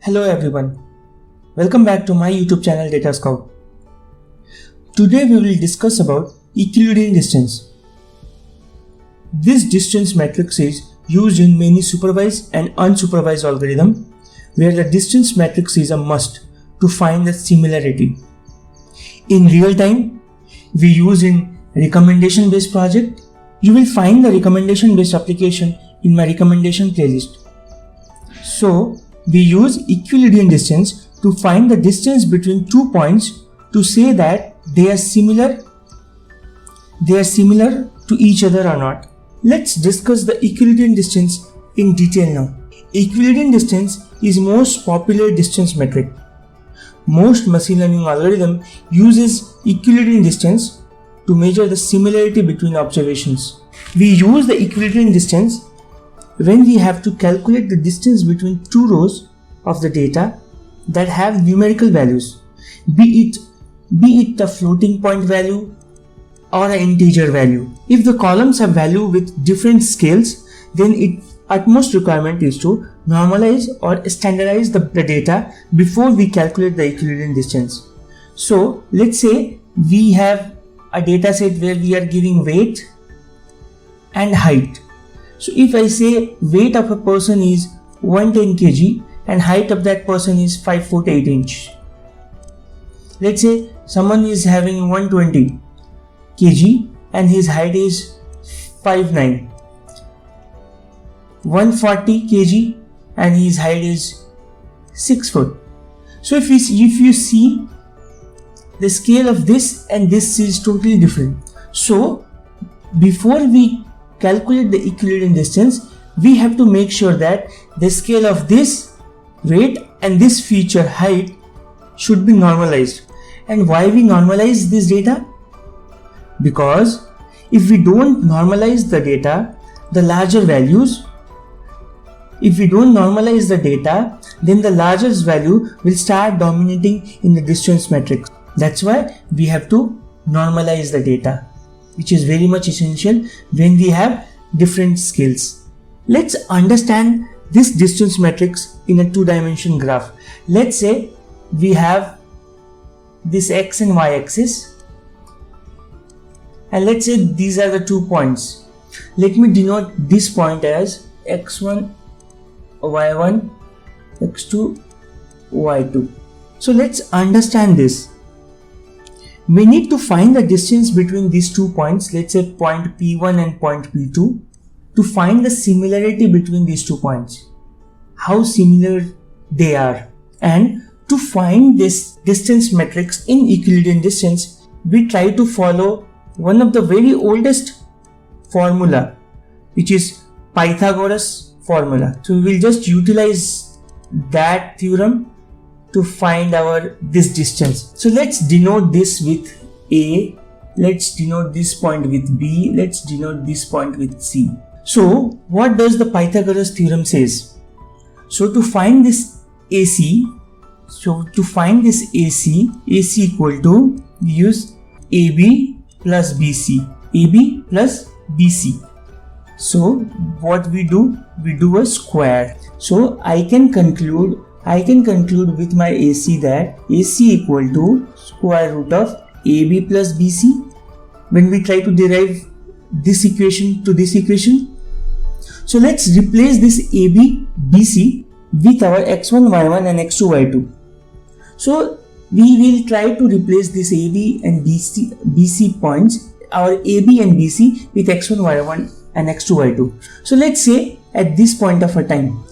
Hello everyone, welcome back to my YouTube channel Data Scout. Today we will discuss about Euclidean distance. This distance matrix is used in many supervised and unsupervised algorithms where the distance matrix is a must to find the similarity. In real time, we use in recommendation based project. You will find the recommendation based application in my recommendation playlist. So, we use Euclidean distance to find the distance between 2 points to say that they are similar to each other or not. Let's discuss the Euclidean distance in detail now. Euclidean distance is most popular distance metric. Most machine learning algorithm uses Euclidean distance to measure the similarity between observations. We use the Euclidean distance when we have to calculate the distance between two rows of the data that have numerical values, be it a floating point value or an integer value. If the columns have value with different scales, then its utmost requirement is to normalize or standardize the data before we calculate the Euclidean distance. So let's say we have a data set where we are giving weight and height. So if I say weight of a person is 110 kg and height of that person is 5 foot 8 inch. Let's say someone is having 120 kg and his height is 5'9". 140 kg and his height is 6 foot. So if you see the scale of this and this is totally different. So before we calculate the Euclidean distance, we have to make sure that the scale of this weight and this feature height should be normalized. And why we normalize this data? Because if we don't normalize the data, the larger values, if we don't normalize the data, then the largest value will start dominating in the distance matrix. That's why we have to normalize the data, which is very much essential when we have different scales. Let's understand this distance matrix in a two-dimensional graph. Let's say we have this x and y axis, and let's say these are the 2 points. Let me denote this point as x1, y1, x2, y2. So let's understand this. We need to find the distance between these 2 points, let's say point P1 and point P2, to find the similarity between these 2 points, how similar they are. And to find this distance matrix in Euclidean distance, we try to follow one of the very oldest formula, which is Pythagoras formula. So we will just utilize that theorem to find this distance. So let's denote this with A, let's denote this point with B, let's denote this point with C. So what does the Pythagoras theorem says? So to find this AC, AC equal to, we use AB plus BC, AB plus BC. So what we do a square. So I can conclude with my AC that AC equal to square root of AB plus BC when we try to derive this equation to this equation. So let's replace this AB, BC with our x1, y1 and x2, y2. So we will try to replace this AB and BC points, our AB and BC with x1, y1 and x2, y2. So let's say at this point of a time,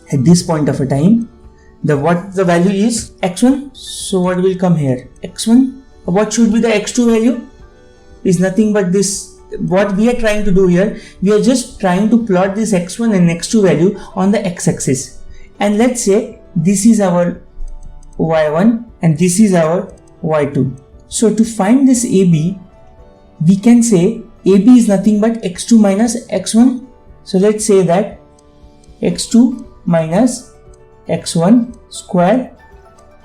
what the value is x1. So what will come here? X1. What should be the x2 value? Is nothing but this. What we are trying to do here, we are just trying to plot this x1 and x2 value on the x-axis. And let's say this is our y1 and this is our y2. So to find this AB, we can say AB is nothing but x2 minus x1. So let's say that x2 minus x1 square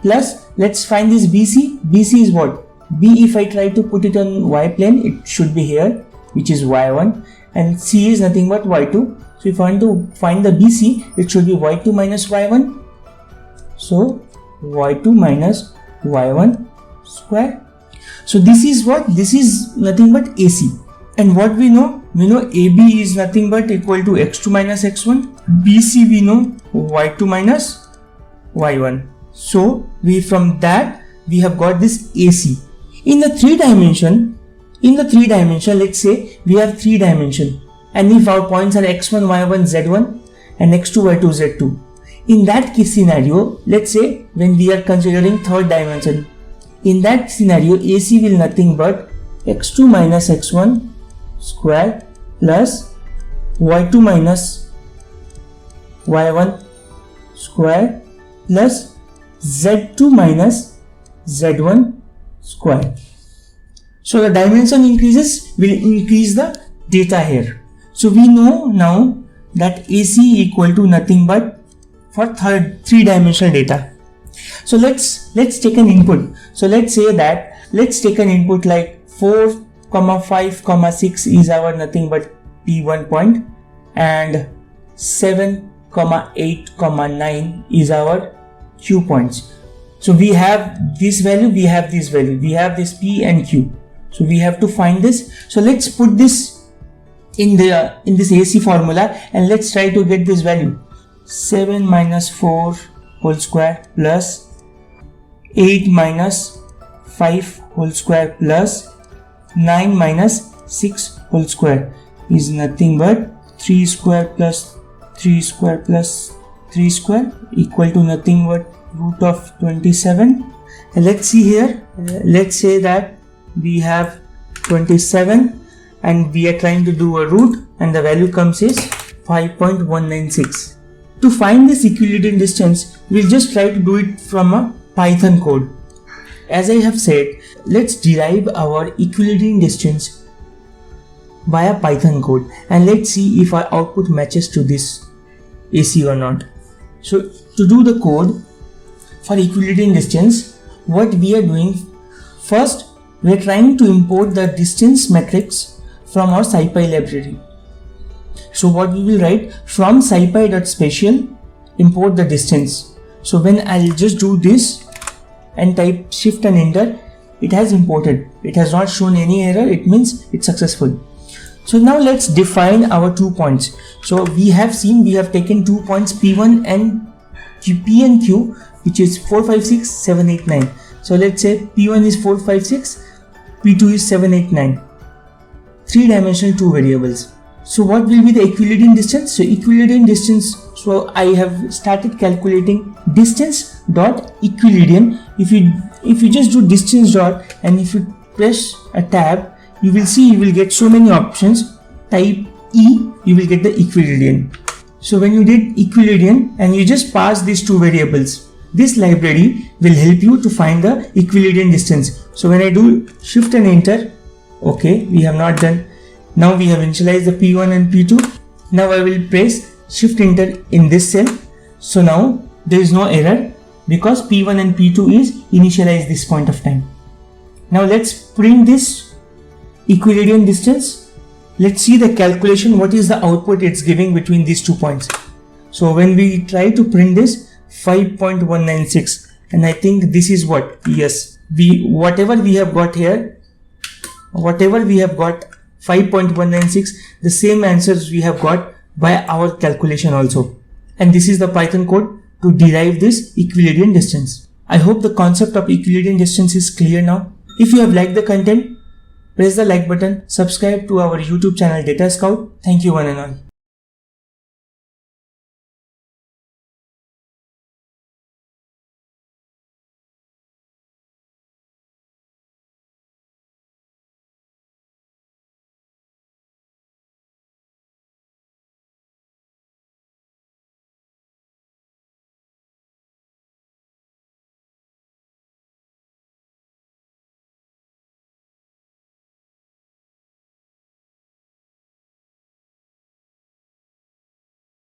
plus, let's find this BC. BC is what? B, if I try to put it on y plane, it should be here, which is y1, and C is nothing but y2. So if I want to find the BC, it should be y2 minus y1. So y2 minus y1 square. So this is what? This is nothing but AC. And what we know? We know AB is nothing but equal to x2 minus x1. BC we know y2 minus y1. So from that we have got this AC. In the three dimension, let's say we have 3 dimension, and if our points are x1, y1, z1 and x2, y2, z2. In that case scenario, let's say when we are considering third dimension, in that scenario AC will nothing but x2 minus x1 square plus y2 minus y1 square plus z2 minus z1 square. So the dimension increases will increase the data here. So we know now that AC equal to nothing but for three-dimensional data. So let's take an input. So let's say that let's take an input like 4, 5, 6 is our nothing but P1 point, and 7, 8, 9 is our Q points. So we have this value, we have this value, we have this P and Q. So we have to find this. So let's put this in this AC formula and let's try to get this value. 7 minus 4 whole square plus 8 minus 5 whole square plus 9 minus 6 whole square is nothing but 3 square plus 3 square plus 3 square equal to nothing but root of 27. And let's see here, let's say that we have 27 and we are trying to do a root and the value comes is 5.196. To find this equilibrium distance, we'll just try to do it from a Python code. As I have said, let's derive our equilibrium distance via Python code and let's see if our output matches to this AC or not. So to do the code for equilibrium distance, what we are doing, first we are trying to import the distance matrix from our SciPy library. So what we will write, from scipy.spatial import the distance. So when I'll just do this and type shift and enter, it has imported. It has not shown any error, it means it's successful. So now let's define our 2 points. So we have seen we have taken 2 points P1 and P and Q, which is 4, 5, 6, 7, 8, 9. So let's say P1 is 4, 5, 6, P2 is 7, 8, 9. 3-dimensional 2 variables. So what will be the equilibrium distance? So equilibrium distance, so I have started calculating distance dot equilibrium. If you just do distance dot and if you press a tab, you will see you will get so many options. Type E, you will get the equilibrium. So when you did equilibrium and you just pass these 2 variables, this library will help you to find the equilibrium distance. So when I do shift and enter, okay, we have not done. Now we have initialized the P1 and P2. Now I will press shift enter in this cell. So now there is no error because P1 and P2 is initialized this point of time. Now let's print this equilibrium distance. Let's see the calculation, what is the output it's giving between these 2 points. So when we try to print this, 5.196, and I think this is what, yes, whatever we have got here, whatever we have got 5.196, the same answers we have got by our calculation also. And this is the Python code to derive this equilibrium distance. I hope the concept of equilibrium distance is clear now. If you have liked the content, press the like button, subscribe to our YouTube channel Data Scout. Thank you one and all.